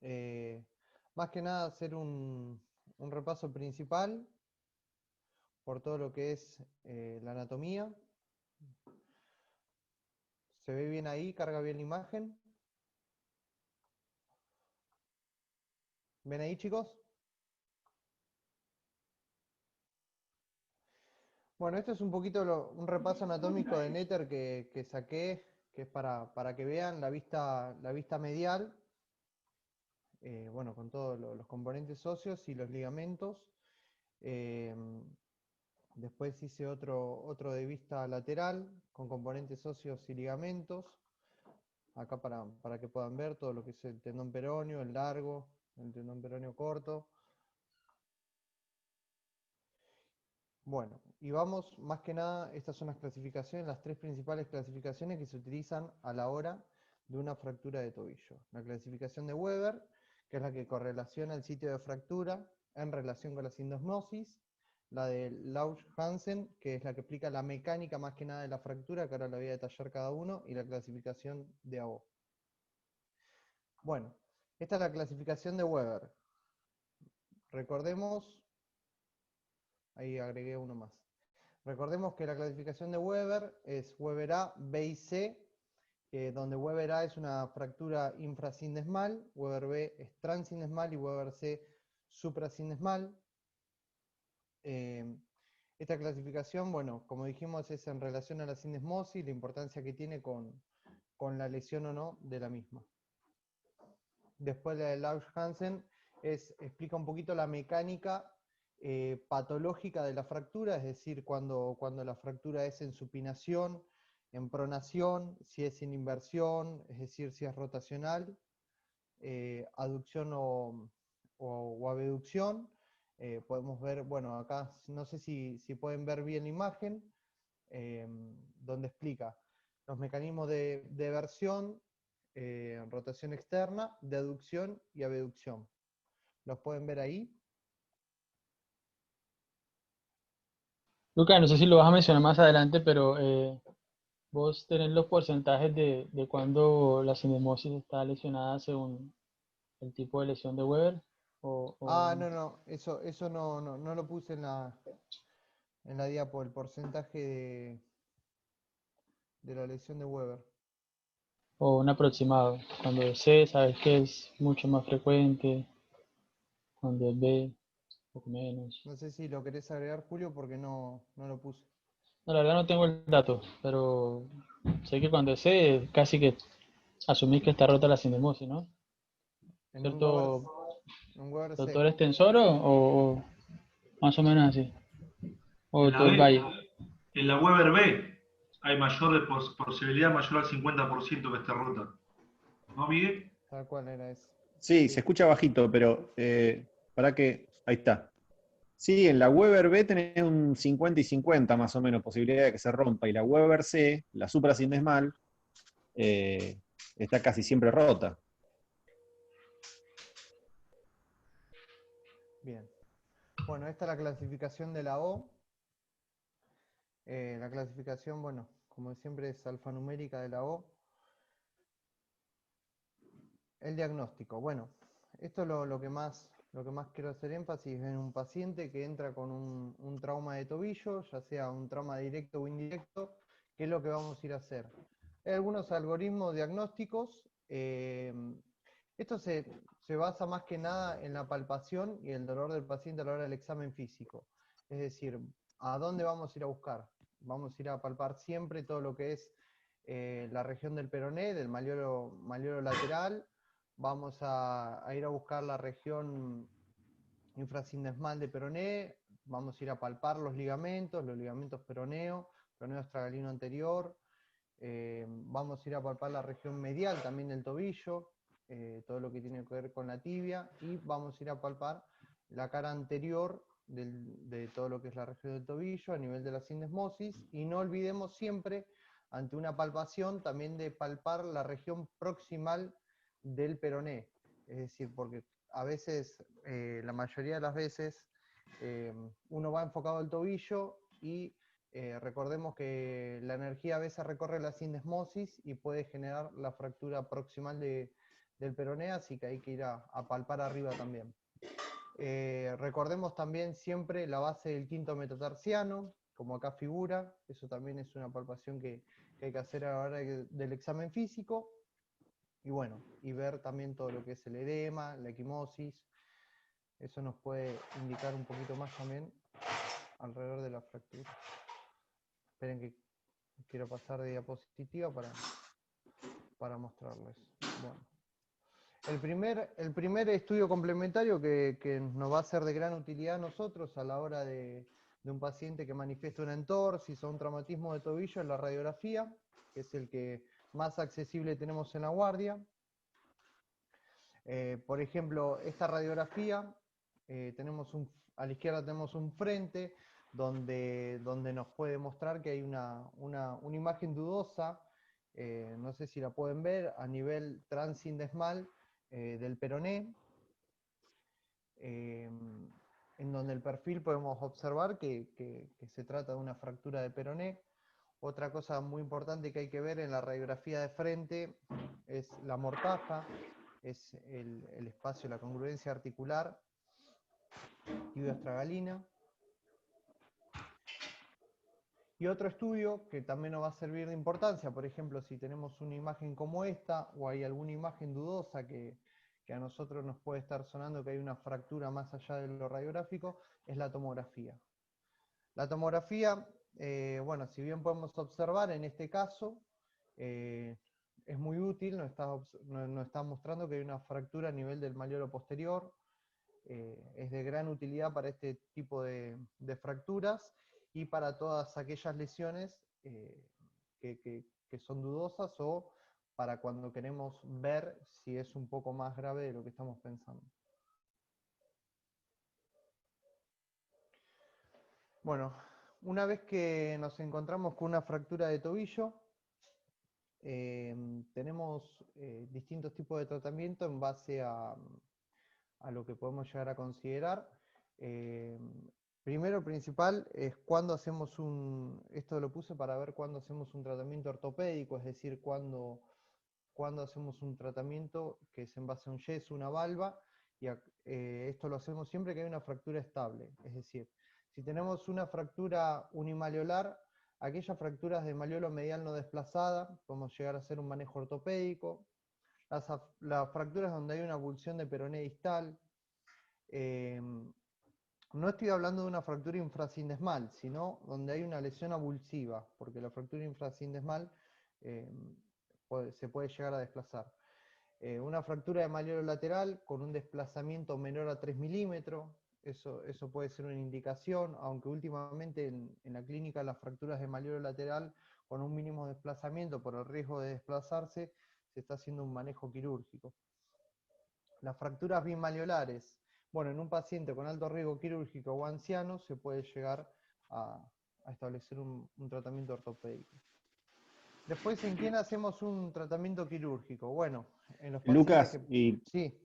Eh, Más que nada hacer un repaso principal por todo lo que es la anatomía. ¿Se ve bien ahí? ¿Carga bien la imagen? ¿Ven ahí, chicos? Bueno, esto es un poquito un repaso anatómico de Netter que saqué, que es para que vean la vista medial, bueno, con todos los componentes óseos y los ligamentos. Eh, Después hice otro de vista lateral, con componentes óseos y ligamentos. Acá para que puedan ver todo lo que es el tendón peroneo, el largo, el tendón peroneo corto. Bueno, y vamos más que nada, estas son las clasificaciones, las tres principales clasificaciones que se utilizan a la hora de una fractura de tobillo. La clasificación de Weber, que es la que correlaciona el sitio de fractura en relación con la sindesmosis. La de Lausch-Hansen, que es la que explica la mecánica más que nada de la fractura, que ahora la voy a detallar cada uno, y la clasificación de AO. Bueno, esta es la clasificación de Weber. Recordemos, ahí agregué uno más. Recordemos que la clasificación de Weber es Weber A, B y C, donde Weber A es una fractura infrasindesmal, Weber B es transindesmal y Weber C suprasindesmal. Esta clasificación, bueno, como dijimos, es en relación a la sindesmosis, la importancia que tiene con la lesión o no de la misma. Después la de Lausch-Hansen explica un poquito la mecánica patológica de la fractura, es decir, cuando la fractura es en supinación, en pronación, si es en inversión, es decir, si es rotacional, aducción o abducción. Podemos ver, bueno, acá no sé si pueden ver bien la imagen, eh, donde explica los mecanismos de eversión, rotación externa, de aducción y abducción. ¿Los pueden ver ahí? Lucas, no sé si lo vas a mencionar más adelante, pero vos tenés los porcentajes de cuando la sinemosis está lesionada según el tipo de lesión de Weber. Ah, no, eso no lo puse en la diapo, el porcentaje de la lesión de Weber. O un aproximado. Cuando es C, sabes que es mucho más frecuente. Cuando es B, un poco menos. No sé si lo querés agregar, Julio, porque no lo puse. No, la verdad no tengo el dato, pero sé que cuando es C, casi que asumís que está rota la sinemosis, ¿no? En ¿Cierto, un Weber C. doctor Extensoro? O más o menos así. O En la doctor B, Valle. en la Weber B hay posibilidad mayor al 50% que esté rota. ¿No, Miguel? Tal cual era eso. Sí, se escucha bajito, pero para que. Ahí está. Sí, en la Weber B tenés un 50 y 50 más o menos posibilidad de que se rompa. Y la Weber C, la suprasindesmal, eh, está casi siempre rota. Bien. Bueno, esta es la clasificación de la O. La clasificación, bueno, como siempre es alfanumérica de la O. El diagnóstico. Bueno, esto es lo que más quiero hacer énfasis en un paciente que entra con un trauma de tobillo, ya sea un trauma directo o indirecto, ¿qué es lo que vamos a ir a hacer? Hay algunos algoritmos diagnósticos. Esto se basa más que nada en la palpación y el dolor del paciente a la hora del examen físico. Es decir, ¿a dónde vamos a ir a buscar? Vamos a ir a palpar siempre todo lo que es la región del peroné, del malleolo lateral. Vamos a ir a buscar la región infrasindesmal de peroné. Vamos a ir a palpar los ligamentos peroneo, peroneo estragalino anterior. Vamos a ir a palpar la región medial también del tobillo, todo lo que tiene que ver con la tibia, y vamos a ir a palpar la cara anterior de todo lo que es la región del tobillo a nivel de la sindesmosis, y no olvidemos siempre, ante una palpación, también de palpar la región proximal del peroné, es decir, porque a veces, la mayoría de las veces, uno va enfocado al tobillo y recordemos que la energía a veces recorre la sindesmosis y puede generar la fractura proximal del peroné, así que hay que ir a palpar arriba también. Recordemos también siempre la base del quinto metatarsiano, como acá figura, eso también es una palpación que hay que hacer a la hora del examen físico, y bueno, y ver también todo lo que es el edema, la equimosis, eso nos puede indicar un poquito más también alrededor de la fractura. Esperen que quiero pasar de diapositiva para mostrarles. Bueno. El primer estudio complementario que nos va a ser de gran utilidad a nosotros a la hora de un paciente que manifiesta una entorsis o un traumatismo de tobillo es la radiografía, que es el que más accesible tenemos en la guardia. Por ejemplo, esta radiografía, a la izquierda tenemos un frente donde nos puede mostrar que hay una imagen dudosa, no sé si la pueden ver, a nivel transindesmal del peroné, en donde el perfil podemos observar que se trata de una fractura de peroné. Otra cosa muy importante que hay que ver en la radiografía de frente es la mortaja, es el espacio, la congruencia articular, tibioestragalina. Y otro estudio que también nos va a servir de importancia, por ejemplo, si tenemos una imagen como esta, o hay alguna imagen dudosa que a nosotros nos puede estar sonando que hay una fractura más allá de lo radiográfico, es la tomografía. La tomografía, bueno, si bien podemos observar en este caso, es muy útil, nos está mostrando que hay una fractura a nivel del malleolo posterior, es de gran utilidad para este tipo de fracturas y para todas aquellas lesiones que son dudosas o para cuando queremos ver si es un poco más grave de lo que estamos pensando. Bueno, una vez que nos encontramos con una fractura de tobillo, tenemos distintos tipos de tratamiento en base a lo que podemos llegar a considerar. Primero principal es cuando hacemos esto lo puse para ver cuándo hacemos un tratamiento ortopédico, es decir, cuando hacemos un tratamiento que es en base a un yeso, una valva, y esto lo hacemos siempre que hay una fractura estable, es decir, si tenemos una fractura unimaleolar, aquellas fracturas de malleolo medial no desplazada, podemos llegar a hacer un manejo ortopédico. Las fracturas donde hay una avulsión de peroné distal, no estoy hablando de una fractura infrasindesmal, sino donde hay una lesión avulsiva, porque la fractura infrasindesmal se puede llegar a desplazar. Una fractura de malleolo lateral con un desplazamiento menor a 3 milímetros, eso puede ser una indicación, aunque últimamente en la clínica las fracturas de malleolo lateral con un mínimo desplazamiento por el riesgo de desplazarse, se está haciendo un manejo quirúrgico. Las fracturas bimalleolares, bueno, en un paciente con alto riesgo quirúrgico o anciano se puede llegar a establecer un tratamiento ortopédico. Después, ¿en quién hacemos un tratamiento quirúrgico? Bueno, en los pacientes Lucas, y sí.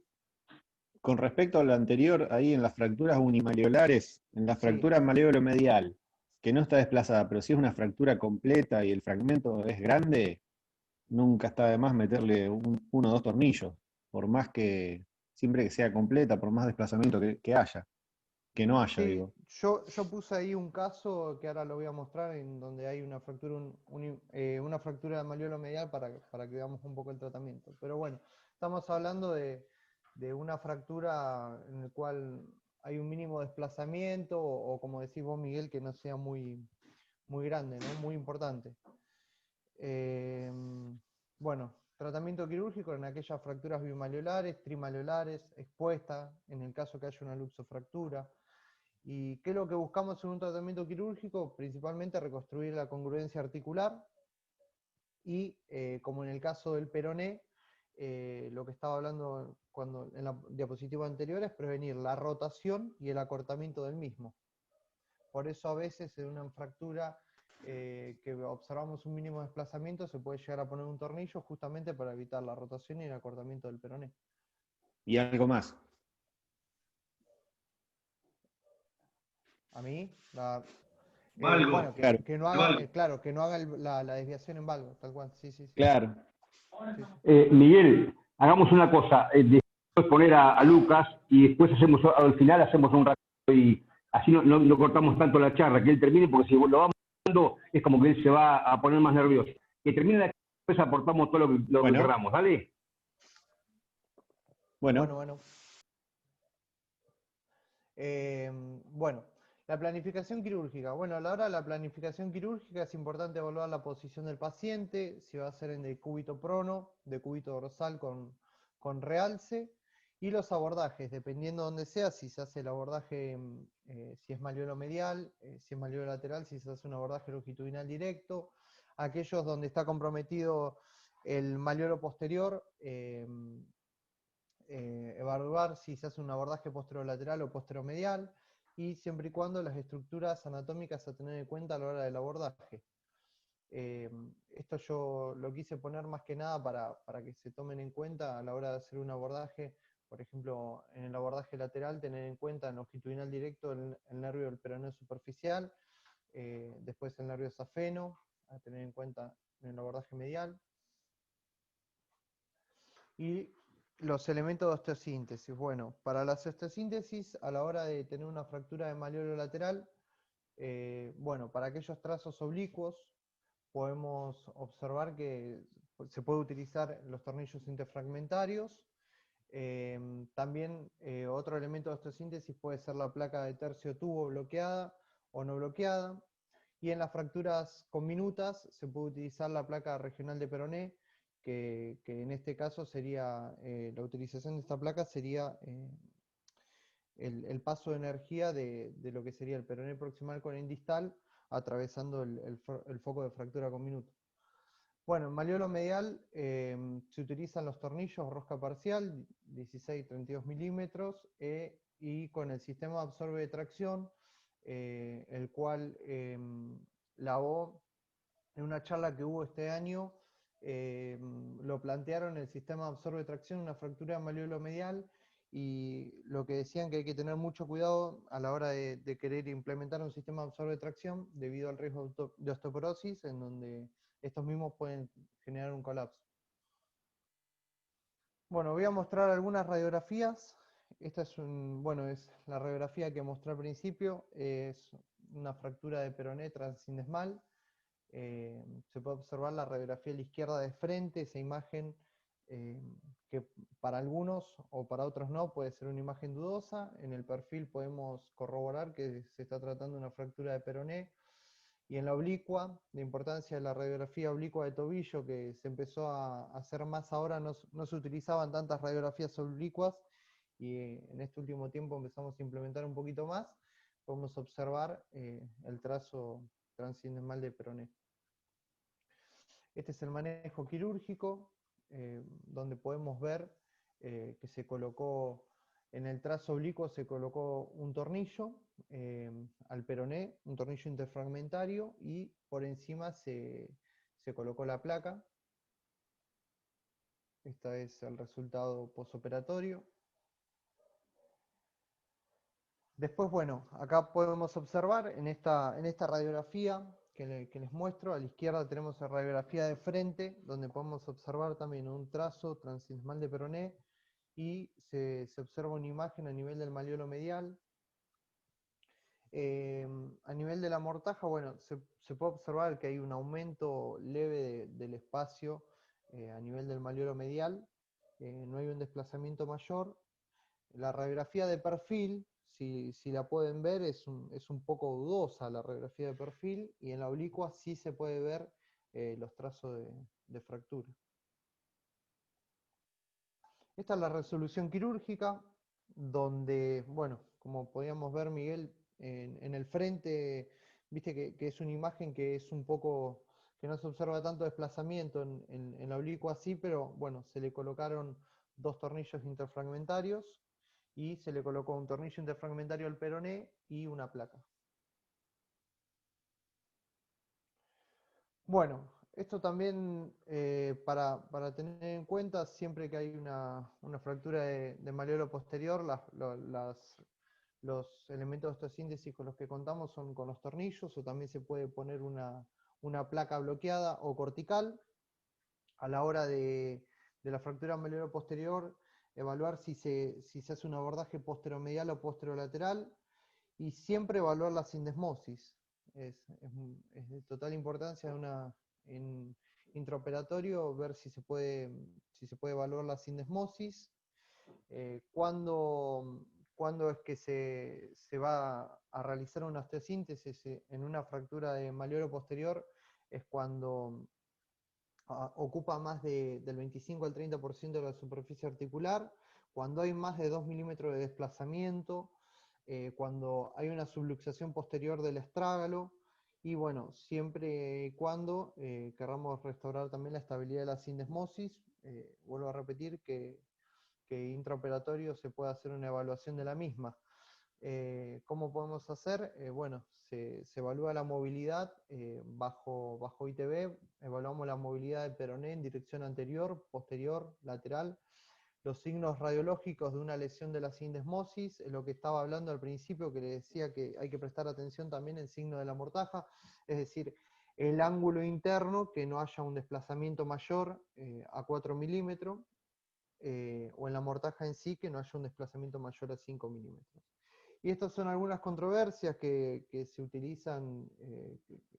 con respecto a lo anterior, ahí en las fracturas unimaleolares, en la fractura maleolo-medial, que no está desplazada, pero si es una fractura completa y el fragmento es grande, nunca está de más meterle uno o dos tornillos, por más que, siempre que sea completa, por más desplazamiento que haya, que no haya, Sí, digo. yo puse ahí un caso que ahora lo voy a mostrar en donde hay una fractura, una fractura de malleolo medial para que veamos un poco el tratamiento. Pero bueno, estamos hablando de una fractura en la cual hay un mínimo desplazamiento o como decís vos, Miguel, que no sea muy, muy grande, ¿no? Muy importante. Bueno, tratamiento quirúrgico en aquellas fracturas bimalleolares, trimaleolares, expuestas, en el caso que haya una luxofractura. ¿Y qué es lo que buscamos en un tratamiento quirúrgico? Principalmente reconstruir la congruencia articular y, como en el caso del peroné, lo que estaba hablando en la diapositiva anterior es prevenir la rotación y el acortamiento del mismo. Por eso a veces en una fractura que observamos un mínimo desplazamiento se puede llegar a poner un tornillo justamente para evitar la rotación y el acortamiento del peroné. Y algo más. A mí, Valgo. bueno, Claro. que no haga, Valgo. claro, que no haga la desviación en valgo, tal cual, sí. Claro. Sí. Miguel, hagamos una cosa, después poner a Lucas y después al final hacemos un ratito y así no cortamos tanto la charla, que él termine, porque si lo vamos dando es como que él se va a poner más nervioso. Que termine la charla, después aportamos todo lo que queramos, ¿dale? Bueno. Bueno, la planificación quirúrgica. Bueno, a la hora de la planificación quirúrgica es importante evaluar la posición del paciente, si va a ser en decúbito prono, decúbito dorsal con realce, y los abordajes, dependiendo de dónde sea, si se hace el abordaje, si es malleolo medial, si es malleolo lateral, si se hace un abordaje longitudinal directo, aquellos donde está comprometido el malleolo posterior, evaluar si se hace un abordaje posterolateral o posteromedial, y siempre y cuando las estructuras anatómicas a tener en cuenta a la hora del abordaje. Esto yo lo quise poner más que nada para que se tomen en cuenta a la hora de hacer un abordaje. Por ejemplo, en el abordaje lateral, tener en cuenta en longitudinal directo el nervio del peroneo superficial, después el nervio safeno, a tener en cuenta en el abordaje medial. Y los elementos de osteosíntesis. Bueno, para la osteosíntesis, a la hora de tener una fractura de malleolo lateral, bueno, para aquellos trazos oblicuos, podemos observar que se puede utilizar los tornillos interfragmentarios. También otro elemento de osteosíntesis puede ser la placa de tercio tubo bloqueada o no bloqueada. Y en las fracturas conminutas se puede utilizar la placa regional de peroné, que en este caso sería, la utilización de esta placa sería el paso de energía de lo que sería el peroné proximal con el distal, atravesando el foco de fractura conminuta. Bueno, en malleolo medial se utilizan los tornillos rosca parcial, 16-32 milímetros, y con el sistema absorbe de tracción, el cual la O, en una charla que hubo este año, lo plantearon el sistema absorbe de tracción, una fractura de malleolo medial, y lo que decían que hay que tener mucho cuidado a la hora de querer implementar un sistema absorbe de tracción debido al riesgo de osteoporosis, en donde estos mismos pueden generar un colapso. Bueno, voy a mostrar algunas radiografías. Esta es, es la radiografía que mostré al principio, es una fractura de peroné transindesmal. Se puede observar la radiografía a la izquierda de frente, esa imagen que para algunos o para otros no, puede ser una imagen dudosa. En el perfil podemos corroborar que se está tratando de una fractura de peroné. Y en la oblicua, la importancia de la radiografía oblicua de tobillo, que se empezó a hacer más ahora, no se utilizaban tantas radiografías oblicuas, y en este último tiempo empezamos a implementar un poquito más. Podemos observar el trazo transindesmal de peroné. Este es el manejo quirúrgico, donde podemos ver que se colocó, en el trazo oblicuo se colocó un tornillo al peroné, un tornillo interfragmentario, y por encima se colocó la placa. Este es el resultado posoperatorio. Después, bueno, acá podemos observar en esta radiografía que les muestro, a la izquierda tenemos la radiografía de frente, donde podemos observar también un trazo transindesmal de peroné, y se observa una imagen a nivel del malleolo medial. A nivel de la mortaja, bueno, se puede observar que hay un aumento leve del espacio a nivel del malleolo medial, no hay un desplazamiento mayor. La radiografía de perfil, si la pueden ver, es un poco dudosa la radiografía de perfil, y en la oblicua sí se puede ver los trazos de fractura. Esta es la resolución quirúrgica, donde, bueno, como podíamos ver, Miguel, en el frente, viste que es una imagen que es un poco, que no se observa tanto desplazamiento, en la oblicua sí, pero bueno, se le colocaron dos tornillos interfragmentarios, y se le colocó un tornillo interfragmentario al peroné y una placa. Bueno, esto también para tener en cuenta, siempre que hay una fractura de malleolo posterior, los elementos de osteosíntesis con los que contamos son con los tornillos, o también se puede poner una placa bloqueada o cortical. A la hora de de la fractura malleolo posterior, evaluar si se hace un abordaje posteromedial o posterolateral, y siempre evaluar la sindesmosis. Es de total importancia en intraoperatorio ver si se puede evaluar la sindesmosis. ¿Cuándo es que se va a realizar una osteosíntesis en una fractura de malleolo posterior? Es cuando ocupa más del 25 al 30% de la superficie articular, cuando hay más de 2 milímetros de desplazamiento, cuando hay una subluxación posterior del estrágalo, y bueno, siempre y cuando queramos restaurar también la estabilidad de la sindesmosis. Vuelvo a repetir que intraoperatorio se puede hacer una evaluación de la misma. ¿Cómo podemos hacer? Bueno, se evalúa la movilidad bajo ITB, evaluamos la movilidad del peroné en dirección anterior, posterior, lateral, los signos radiológicos de una lesión de la sindesmosis, lo que estaba hablando al principio, que le decía que hay que prestar atención también al signo de la mortaja, es decir, el ángulo interno, que no haya un desplazamiento mayor a 4 milímetros, o en la mortaja en sí, que no haya un desplazamiento mayor a 5 milímetros. Y estas son algunas controversias que se utilizan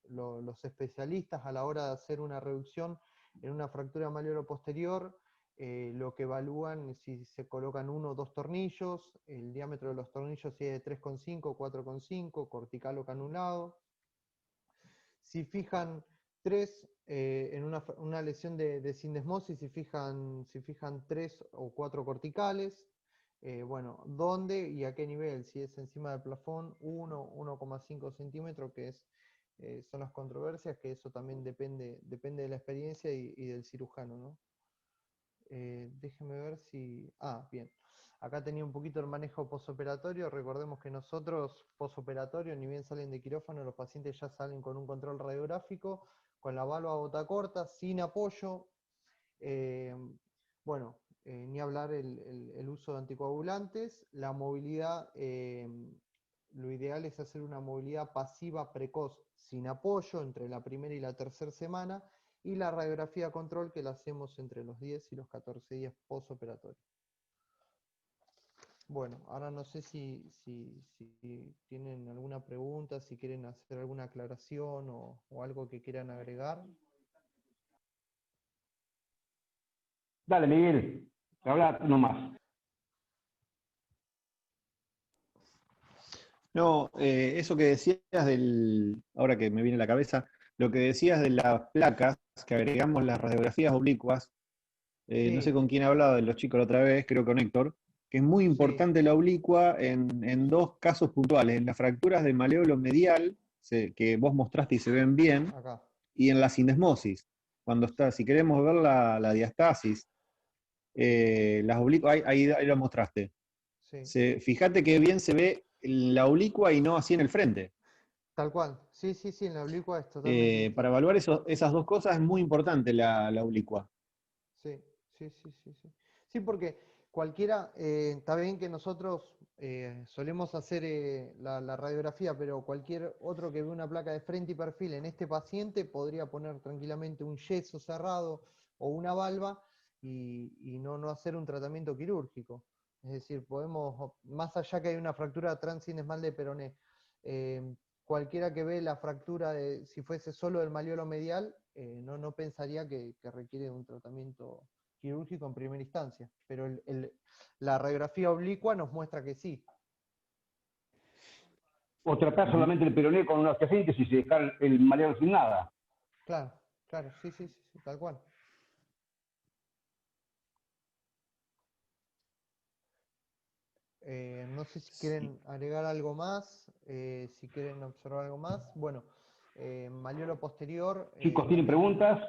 los especialistas a la hora de hacer una reducción en una fractura malleolo posterior. Lo que evalúan es si se colocan 1 o 2 tornillos, el diámetro de los tornillos si es de 3,5 o 4,5, cortical o canulado. Si fijan 3 en una lesión de sindesmosis, si fijan 3 o 4 corticales, bueno, ¿dónde y a qué nivel? Si es encima del plafón, 1,5 centímetros, que son las controversias, que eso también depende de la experiencia y del cirujano, ¿no? Déjenme ver si... bien. Acá tenía un poquito el manejo posoperatorio. Recordemos que nosotros, posoperatorio, ni bien salen de quirófano, los pacientes ya salen con un control radiográfico, con la valva bota corta, sin apoyo. Bueno, ni hablar el uso de anticoagulantes. La movilidad, lo ideal es hacer una movilidad pasiva precoz, sin apoyo, entre la primera y la tercera semana, y la radiografía control que la hacemos entre los 10 y los 14 días posoperatorio. Bueno, ahora no sé si tienen alguna pregunta, si quieren hacer alguna aclaración o algo que quieran agregar. Dale, Miguel, habla nomás. No, eso que decías ahora que me viene a la cabeza, lo que decías de las placas, que agregamos las radiografías oblicuas, no sé Sí, con quién hablaba de los chicos la otra vez, creo con Héctor, que es muy sí, importante la oblicua en dos casos puntuales, en las fracturas de malleolo medial, que vos mostraste y se ven bien, acá. y en la sindesmosis, cuando está, si queremos ver la diastasis, las oblicuas, ahí lo mostraste. Sí, Fíjate que bien se ve la oblicua y no así en el frente. tal cual. Sí, sí, sí, en la oblicua es totalmente Para distinto. evaluar esas dos cosas es muy importante la oblicua. Sí, sí, sí, sí, sí. Sí, porque cualquiera, está bien que nosotros solemos hacer la radiografía, pero cualquier otro que ve una placa de frente y perfil en este paciente podría poner tranquilamente un yeso cerrado o una valva y no hacer un tratamiento quirúrgico. Es decir, podemos, más allá que hay una fractura transinesmal de peroné, cualquiera que ve la fractura, si fuese solo del malleolo medial, no pensaría que requiere un tratamiento quirúrgico en primera instancia, pero la radiografía oblicua nos muestra que sí. O tratar solamente el peroné con una osteosíntesis y dejar el malleolo sin nada. Claro, claro, sí, sí, sí, sí, tal cual. No sé si quieren agregar algo más, si quieren observar algo más. Bueno, malleolo posterior. Chicos, ¿tienen preguntas?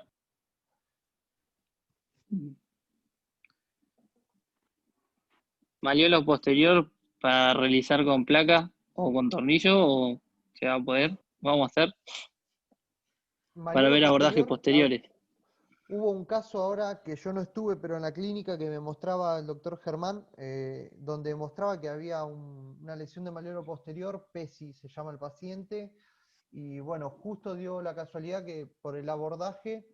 Malleolo posterior para realizar con placa o con tornillo, o se va a poder, vamos a hacer para Malleolo ver abordajes posterior, posteriores. hubo un caso ahora que yo no estuve, pero en la clínica que me mostraba el doctor Germán, donde mostraba que había una lesión de malleolo posterior, PESI se llama el paciente, y bueno, justo dio la casualidad que por el abordaje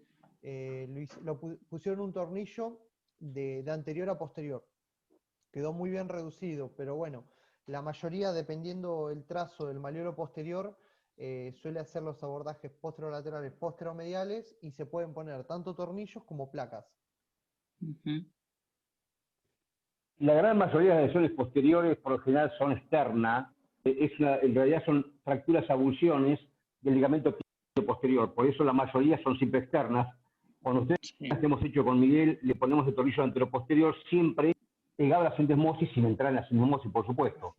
pusieron un tornillo de anterior a posterior. Quedó muy bien reducido, pero bueno, la mayoría, dependiendo el trazo del malleolo posterior, suele hacer los abordajes posterolaterales, posteromediales, y se pueden poner tanto tornillos como placas. Ujú. La gran mayoría de lesiones posteriores, por lo general, son externas. En realidad son fracturas, avulsiones del ligamento posterior. Por eso la mayoría son siempre externas. Cuando ustedes Sí. hemos hecho con Miguel, le ponemos el tornillo anteroposterior siempre pegado a la sindesmosis sin entrar en la sindesmosis, por supuesto.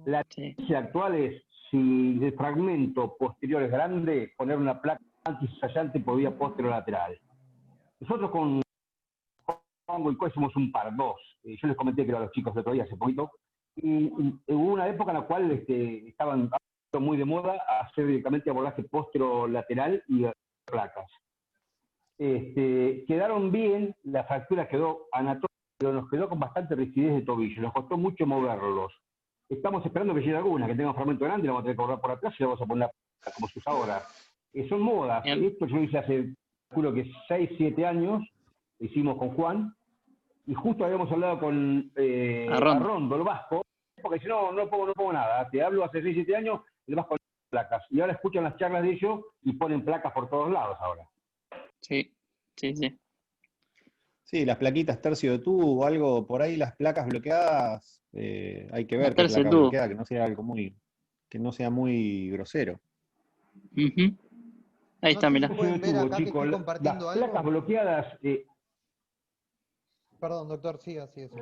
La Sí. tendencia actual es, si el fragmento posterior es grande, poner una placa antisallante por vía posterolateral. Nosotros con Hongo y Co hicimos un par, dos. Yo les comenté que a los chicos el otro día, hace poquito, y hubo una época en la cual estaban muy de moda hacer directamente abordaje posterolateral y placas. Quedaron bien, la fractura quedó anatómica, pero nos quedó con bastante rigidez de tobillo, nos costó mucho moverlos. Estamos esperando que llegue alguna, que tenga un fragmento grande, la vamos a tener que borrar por atrás y la vamos a poner como se usa ahora. Son modas. Bien. Esto yo hice hace, juro que 6, 7 años, lo hicimos con Juan, y justo habíamos hablado con Arrondo, el vasco, porque si no, no pongo nada. Te hablo hace 6, 7 años, el vasco no pone placas. Y ahora escuchan las charlas de ellos y ponen placas por todos lados ahora. Sí, sí, sí. Sí, las plaquitas tercio de tubo, algo por ahí, las placas bloqueadas, hay que ver qué tercio de placa tubo. bloqueada, que no sea algo que no sea muy grosero. Ujú. Ahí está, No sé si mirá. pueden ver acá que Chicos, estoy las compartiendo placas algo. bloqueadas, Perdón, doctor, siga, siga.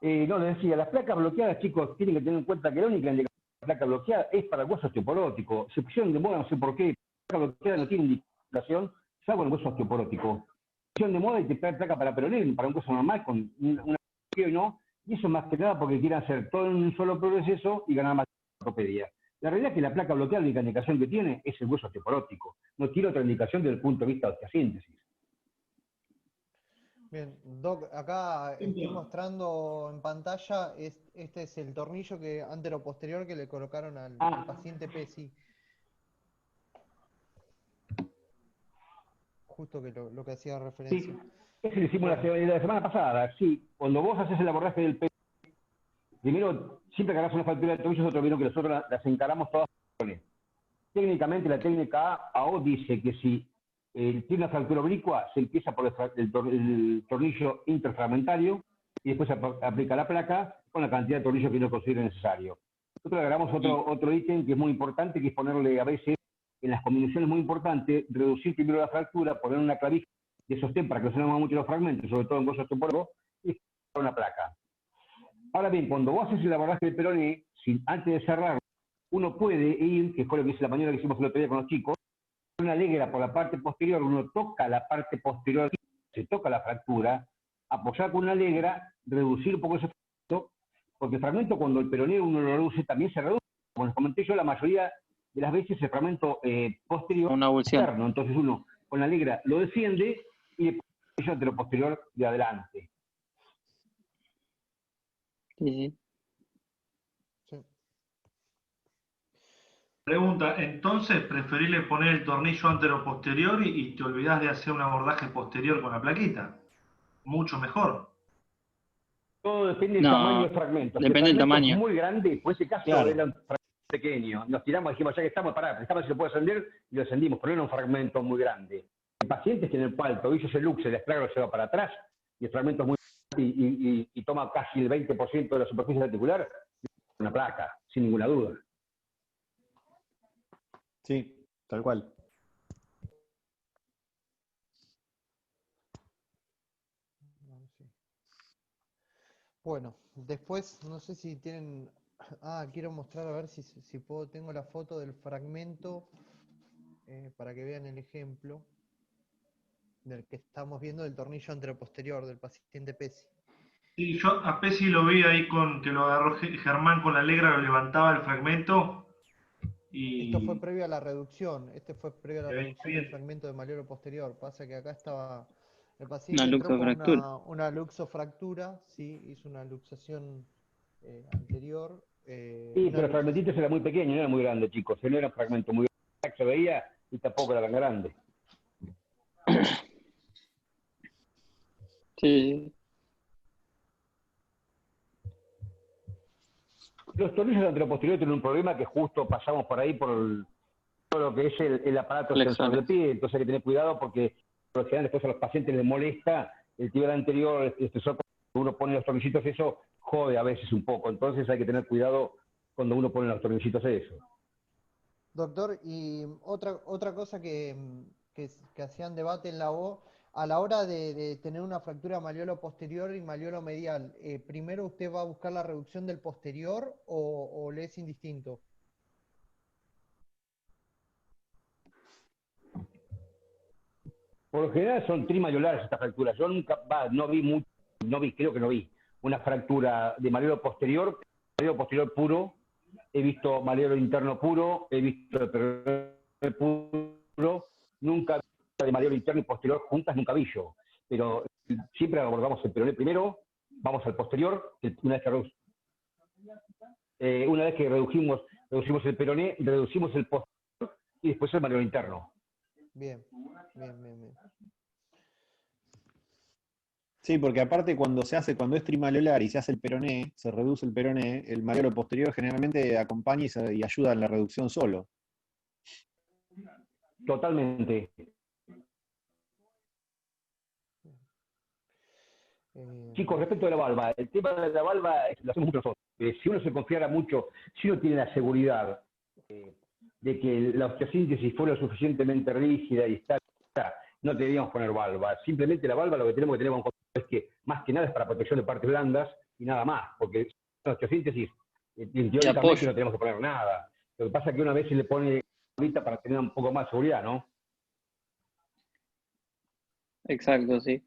no, les decía, las placas bloqueadas, chicos, tienen que tener en cuenta que la única indicación de la placa bloqueada es para el hueso osteoporótico. Se pusieron de moda, no sé por qué. La placa bloqueada no tiene indicación, salvo el hueso osteoporótico. Se pusieron de moda y te trae placa para peroné, para un hueso normal, con una bloqueo y no. Y eso más que nada porque quieren hacer todo en un solo proceso y ganar más ortopedia. La realidad es que la placa bloqueada, la única indicación que tiene es el hueso osteoporótico. No tiene otra indicación desde el punto de vista de osteosíntesis. Bien, Doc, acá estoy mostrando en pantalla, este es el tornillo anteroposterior que le colocaron al paciente PESI. Justo que lo que hacía referencia. Sí, ese lo hicimos la semana pasada. Sí, cuando vos haces el abordaje del peso, primero, siempre que hagas una fractura de tobillo, nosotros vieron que nosotros las encaramos todas. Técnicamente, la técnica AO dice que si tiene una fractura oblicua, se empieza por el tornillo interfragmentario y después se aplica la placa con la cantidad de tornillos que uno considere necesario. Nosotros agregamos otro ítem que es muy importante, que es ponerle a veces, en las combinaciones muy importantes, reducir primero la fractura, poner una clavija de sostén para que no se muevan mucho los fragmentos, sobre todo en huesos osteoporosos, y poner una placa. Ahora bien, cuando vos haces el abordaje del peroné, antes de cerrar, uno puede ir, que fue lo que hice la mañana que hicimos el otro día con los chicos, una legra por la parte posterior, uno toca la parte posterior, se toca la fractura, apoyar con una legra, reducir un poco ese fragmento, porque el fragmento cuando el peroné uno lo reduce, también se reduce. Como les comenté yo, la mayoría de las veces el fragmento posterior Una es avulsión. externo, entonces uno con la legra lo defiende y después de lo posterior de adelante. Sí, sí. Sí. Pregunta, entonces preferible poner el tornillo antero-posterior y te olvidás de hacer un abordaje posterior con la plaquita. Mucho mejor. Todo depende del No, tamaño del fragmento. Si el depende del fragmento tamaño. es muy grande, por ese caso Claro. era un fragmento pequeño. Nos tiramos, dijimos, ya que estamos, pensamos si lo puede ascender y lo ascendimos, pero no era un fragmento muy grande. El paciente es en el cual el tobillo se luxe, el estrago se va para atrás y el fragmento es muy grande y toma casi el 20% de la superficie articular, una placa, sin ninguna duda. Sí, tal cual. Bueno, después, no sé si tienen... quiero mostrar a ver si puedo, tengo la foto del fragmento para que vean el ejemplo del que estamos viendo del tornillo anteroposterior del paciente PESI. Sí, yo a Pesci lo vi ahí que lo agarró Germán con la legra, lo levantaba el fragmento y... Esto fue previo a la reducción, del bien. fragmento de malleolo posterior. Pasa que acá estaba, el paciente Una entró con luxofractura. una luxofractura, sí, hizo una luxación anterior. Sí, pero el fragmentito era muy pequeño, no era muy grande, chicos. No era un fragmento muy grande, se veía y tampoco era tan grande. Sí, Los tornillos anteroposteriores tienen un problema que justo pasamos por ahí todo lo que es el aparato sensor del pie, entonces hay que tener cuidado porque por lo general después a los pacientes les molesta el tibial anterior, el extensor, cuando uno pone los tornillitos, eso jode a veces un poco, entonces hay que tener cuidado cuando uno pone los tornillitos eso. Doctor, y otra cosa que hacían debate en la O, a la hora de tener una fractura malleolo posterior y malleolo medial, ¿primero usted va a buscar la reducción del posterior o le es indistinto? Por lo general son trimayolares estas fracturas. Yo nunca, creo que no vi una fractura de malleolo posterior puro, he visto malleolo interno puro, he visto el peroné puro, nunca de malleolo interno y posterior juntas, nunca vi yo. Pero siempre abordamos el peroné primero, vamos al posterior, una vez que reducimos el peroné, reducimos el posterior y después el malleolo interno. Bien, bien, bien, bien. Sí, porque aparte cuando es trimaleolar y se hace el peroné, se reduce el peroné, el malleolo posterior generalmente acompaña y ayuda en la reducción solo. Totalmente. Chicos, respecto de la valva, el tema de la valva lo hacemos mucho nosotros. Si uno se confiara mucho, si uno tiene la seguridad de que la osteosíntesis fue lo suficientemente rígida y está, no deberíamos poner valva. Simplemente la valva lo que tenemos que tener en cuenta es que más que nada es para protección de partes blandas y nada más, porque la osteosíntesis teóricamente no tenemos que poner nada. Lo que pasa es que una vez se le pone ahorita para tener un poco más de seguridad, ¿no? exacto, sí.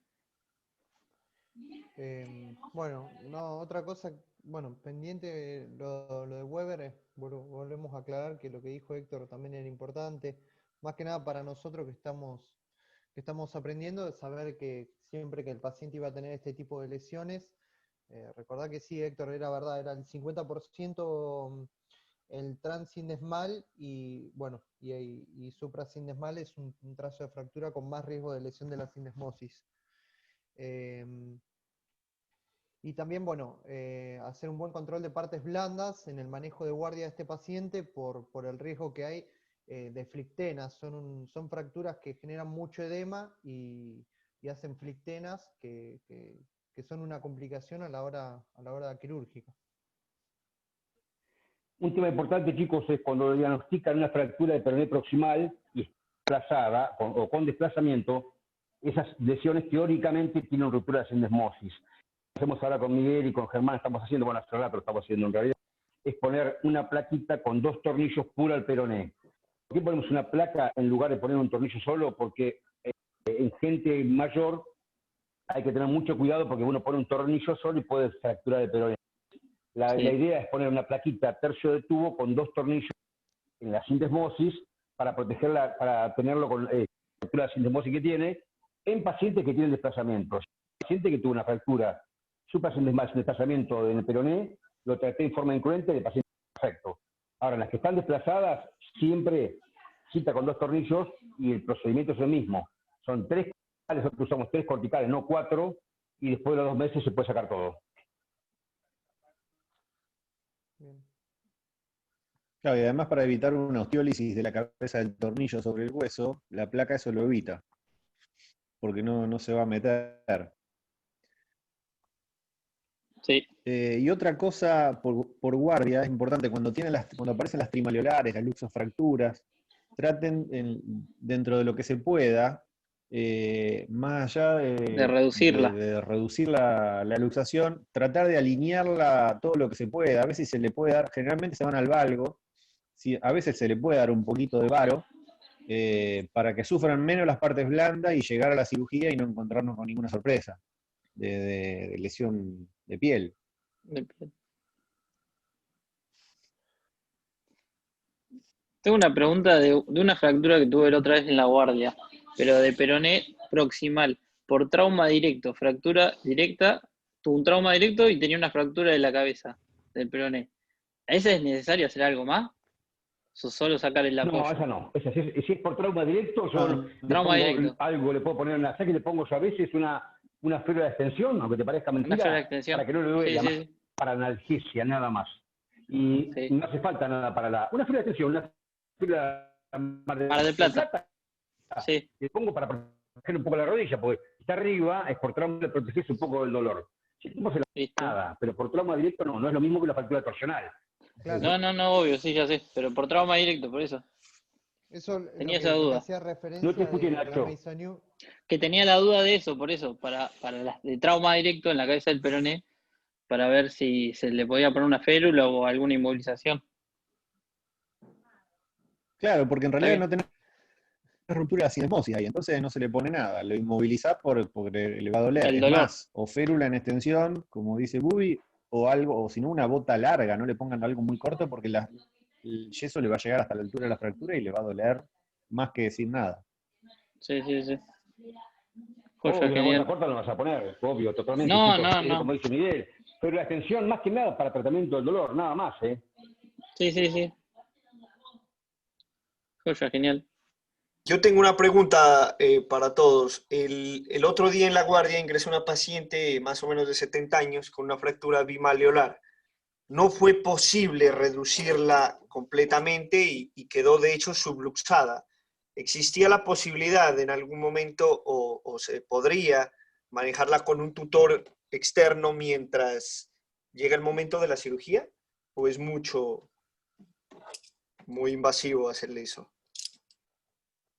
Bueno, no, otra cosa, bueno, pendiente lo de Weber, volvemos a aclarar que lo que dijo Héctor también era importante, más que nada para nosotros que estamos aprendiendo, de saber que siempre que el paciente iba a tener este tipo de lesiones, recordad que sí, Héctor, era verdad, era el 50% el transindesmal y bueno, y suprasindesmal es un trazo de fractura con más riesgo de lesión de la sindesmosis. Y también, bueno, hacer un buen control de partes blandas en el manejo de guardia de este paciente por el riesgo que hay de flictenas. Son fracturas que generan mucho edema y hacen flictenas que son una complicación a la hora quirúrgica. Un tema importante, chicos, es cuando diagnostican una fractura de peroné proximal y desplazada o con desplazamiento, esas lesiones teóricamente tienen ruptura de sindesmosis. Hacemos ahora con Miguel y con Germán, estamos haciendo, bueno, hace rato lo estamos haciendo en realidad, es poner una plaquita con 2 tornillos pura al peroné. ¿Por qué ponemos una placa en lugar de poner un tornillo solo? Porque en gente mayor hay que tener mucho cuidado porque uno pone un tornillo solo y puede fracturar el peroné. La idea es poner una plaquita tercio de tubo con 2 tornillos en la sindesmosis para protegerla, para tenerlo con la fractura de sindesmosis que tiene, en pacientes que tienen desplazamientos. Paciente que tuvo una fractura suprasindesmal sin desplazamiento en el peroné, lo traté en forma incruenta y el paciente perfecto. Ahora, en las que están desplazadas, siempre cita con 2 tornillos y el procedimiento es el mismo. Son 3 corticales, nosotros usamos 3 corticales, no 4, y después de los 2 meses se puede sacar todo. Bien. Claro, y además para evitar una osteólisis de la cabeza del tornillo sobre el hueso, la placa eso lo evita, porque no se va a meter. Sí. Y otra cosa por guardia, es importante, cuando aparecen las trimaleolares, las luxofracturas, traten dentro de lo que se pueda, más allá De reducirla. de reducir la luxación, tratar de alinearla todo lo que se pueda. A veces se le puede dar, generalmente se van al valgo, a veces se le puede dar un poquito de varo, para que sufran menos las partes blandas y llegar a la cirugía y no encontrarnos con ninguna sorpresa de lesión de piel. Tengo una pregunta de una fractura que tuve la otra vez en la guardia, pero de peroné proximal, por trauma directo, fractura directa, tuvo un trauma directo y tenía una fractura de la cabeza del peroné. ¿A esa es necesario hacer algo más? ¿O solo sacar el apoyo? No, esa no. Si es por trauma directo, yo trauma directo. algo le puedo poner en la saca y le pongo yo a veces una una férula de extensión, aunque te parezca Una férula de mentira, extensión. para que no le Sí, duela, sí, más sí. para analgesia, nada más. Y Sí. no hace falta nada para la... Una férula de extensión, una férula Mar del Plata. Sí. le pongo para proteger un poco la rodilla, porque está arriba, es por trauma, le proteges un poco del dolor. Si no se la Listo. nada, pero por trauma directo no es lo mismo que la fractura torsional. Claro. No, obvio, sí, ya sé. Pero por trauma directo, por eso. Eso es Tenía lo esa que duda. hacía No te referencia escuché, de la Nacho. Mesonew. Que tenía la duda de eso, por eso. Para las de trauma directo en la cabeza del peroné, para ver si se le podía poner una férula o alguna inmovilización. Claro, porque en Está realidad bien. no tenés ruptura de la sinesmosis ahí, entonces no se le pone nada. Lo inmovilizás porque le va a doler. El Es dolor. más, o férula en extensión, como dice Bubi, o algo, o si no, una bota larga, no le pongan algo muy corto porque el yeso le va a llegar hasta la altura de la fractura y le va a doler más que decir nada. Sí. O Joya, una bota genial. corta no vas a poner, obvio, totalmente. No, chicos. no. Como dice Miguel. Pero la extensión, más que nada, para tratamiento del dolor, nada más, ¿eh? Sí. Joya, genial. Yo tengo una pregunta para todos. El otro día en la guardia ingresó una paciente más o menos de 70 años con una fractura bimalleolar. No fue posible reducirla completamente y quedó de hecho subluxada. ¿Existía la posibilidad en algún momento o se podría manejarla con un tutor externo mientras llega el momento de la cirugía? ¿O es muy invasivo hacerle eso?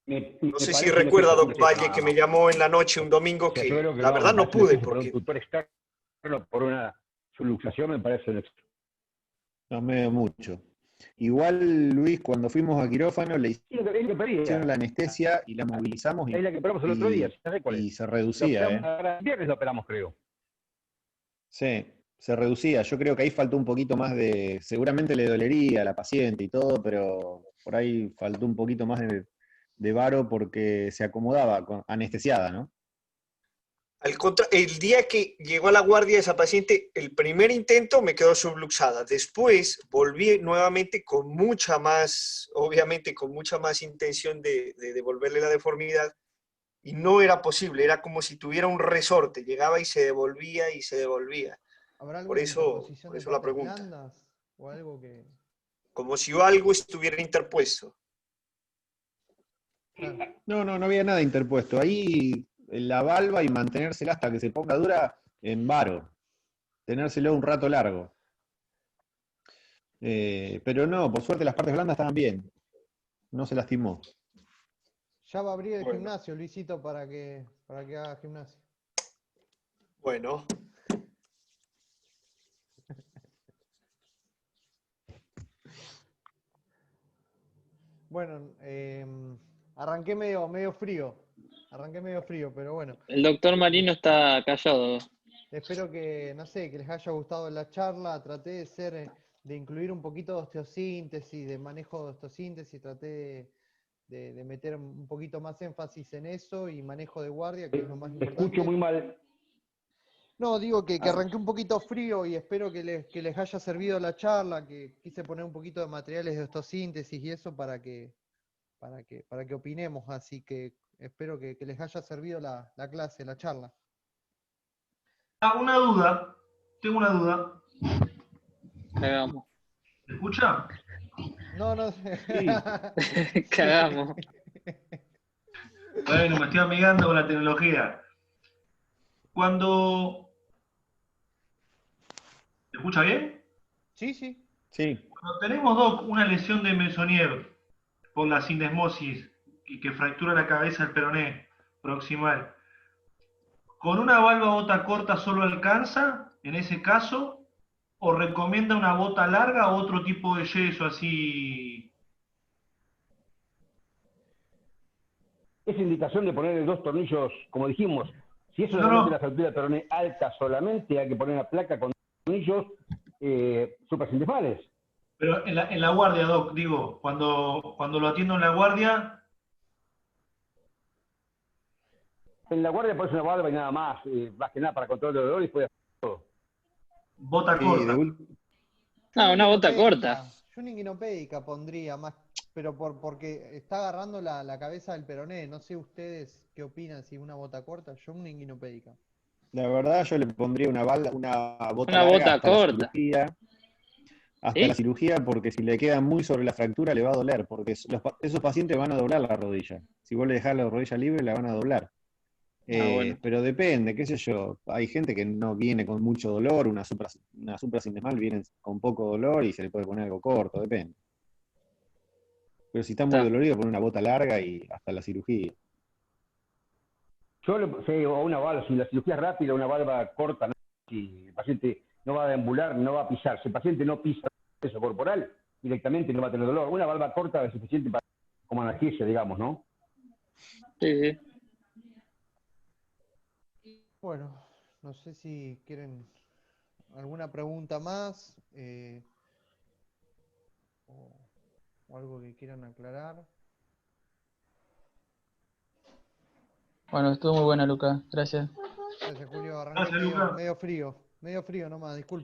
No sé si recuerda, Doc Valle, que me llamó en la noche un domingo O sea, yo que creo que la verdad no me parece pude necesario por un porque tutor externo, por una subluxación, me parece un No me veo mucho. Igual, Luis, cuando fuimos a quirófano, le es lo que pedía. hicieron la anestesia y la movilizamos Es la que operamos el otro día, ¿sabes cuál y es? se La reducía, operamos, ahora el viernes la operamos, creo. Sí, se reducía. Yo creo que ahí faltó un poquito más de. Seguramente le dolería a la paciente y todo, pero por ahí faltó un poquito más de varo porque se acomodaba anestesiada, ¿no? el día que llegó a la guardia esa paciente, el primer intento me quedó subluxada. Después volví nuevamente con mucha más, obviamente con mucha más intención de devolverle la deformidad y no era posible. Era como si tuviera un resorte. Llegaba y se devolvía y se devolvía. ¿Habrá Por alguna eso interposición de la partes pregunta. blandas o algo que...? Como si algo estuviera interpuesto. Claro. No había nada interpuesto. Ahí la valva y mantenérsela hasta que se ponga dura en varo. Tenérselo un rato largo. Pero no, por suerte las partes blandas estaban bien. No se lastimó. Ya va a abrir el Bueno. gimnasio, Luisito, para que haga gimnasio. Bueno, Bueno, arranqué medio frío. Arranqué medio frío, pero bueno. El doctor Marino está callado. Espero que, no sé, que les haya gustado la charla. Traté de incluir un poquito de osteosíntesis, de manejo de osteosíntesis. Traté de meter un poquito más énfasis en eso y manejo de guardia, que es lo más Te escucho importante. muy mal. No, digo que arranqué un poquito frío y espero que les haya servido la charla, que quise poner un poquito de materiales de osteosíntesis y eso para que opinemos, así que espero que les haya servido la clase, la charla. Una duda, tengo una duda. Cagamos. ¿Me escucha? No. Cagamos. Bueno, me estoy amigando con la tecnología. Cuando... ¿Me escucha bien? Sí. Sí. Cuando tenemos, Doc, una lesión de Meissonier por la sindesmosis y que fractura la cabeza del peroné proximal, ¿con una valva bota corta solo alcanza en ese caso? ¿O recomienda una bota larga o otro tipo de yeso así? Esa indicación de ponerle 2 tornillos, como dijimos, si es No, solamente no. la fractura de peroné alta solamente, hay que poner una placa con tornillos suprasindesmales. Pero en la guardia, Doc, digo, cuando lo atiendo en la guardia, En la guardia pones una valva y nada más que nada para control de dolor y puede hacer todo. bota Sí, corta. Una bota corta. Yo una inguinopédica pondría más, pero porque está agarrando la cabeza del peroné. No sé ustedes qué opinan, si una bota corta, yo una inguinopédica. La verdad, yo le pondría una bota Una larga bota hasta la corta. cirugía. Hasta ¿Sí? la cirugía, porque si le queda muy sobre la fractura le va a doler, porque esos pacientes van a doblar la rodilla. Si vos le dejás la rodilla libre, la van a doblar. Bueno. Pero depende, qué sé yo. Hay gente que no viene con mucho dolor, una suprasindemal viene con poco dolor y se le puede poner algo corto, depende. Pero si está muy Está. dolorido, pone una bota larga y hasta la cirugía. Yo le sí, o una valva, si la cirugía es rápida, una valva corta, ¿no? Si el paciente no va a deambular, no va a pisar. Si el paciente no pisa peso corporal, directamente no va a tener dolor. Una valva corta es suficiente para, como analgesia, digamos, ¿no? Sí, sí. Bueno, no sé si quieren alguna pregunta más o algo que quieran aclarar. Bueno, estuvo muy buena, Lucas. Gracias. Gracias, Julio. Arranqué Gracias, Lucas. medio frío nomás, disculpe.